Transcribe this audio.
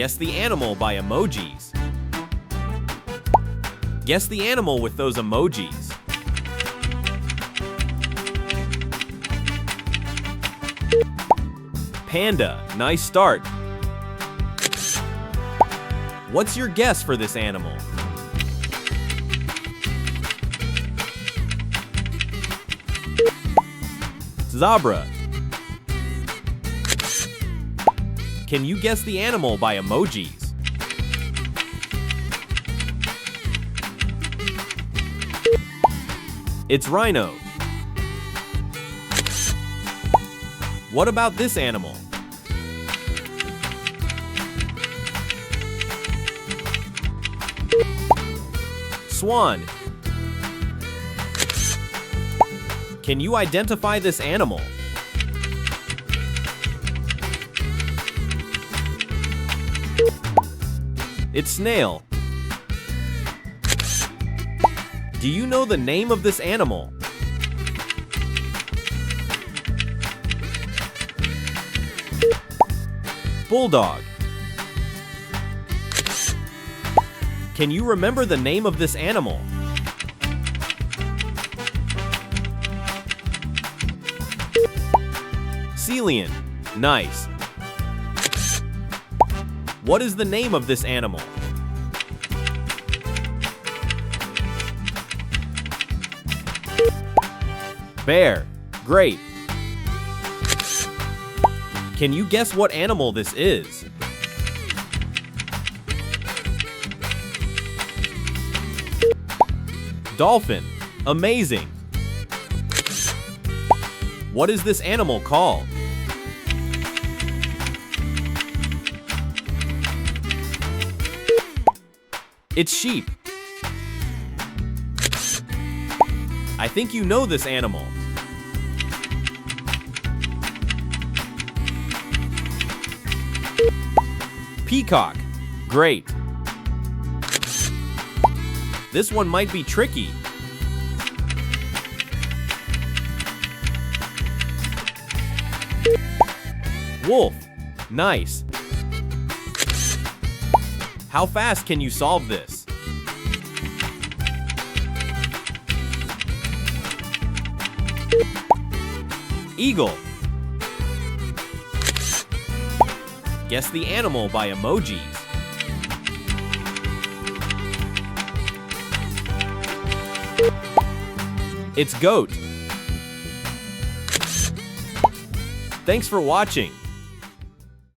Guess the animal by emojis. Guess the animal with those emojis. Panda, nice start. What's your guess for this animal? Zebra. Can you guess the animal by emojis? It's rhino. What about this animal? Swan. Can you identify this animal? It's snail. Do you know the name of this animal? Bulldog. Can you remember the name of this animal? Celian. Nice. What is the name of this animal? Bear. Great. Can you guess what animal this is? Dolphin. Amazing. What is this animal called? It's sheep. I think you know this animal. Peacock. Great. This one might be tricky. Wolf. Nice. How fast can you solve this? Eagle. Guess the animal by emojis. It's goat. Thanks for watching.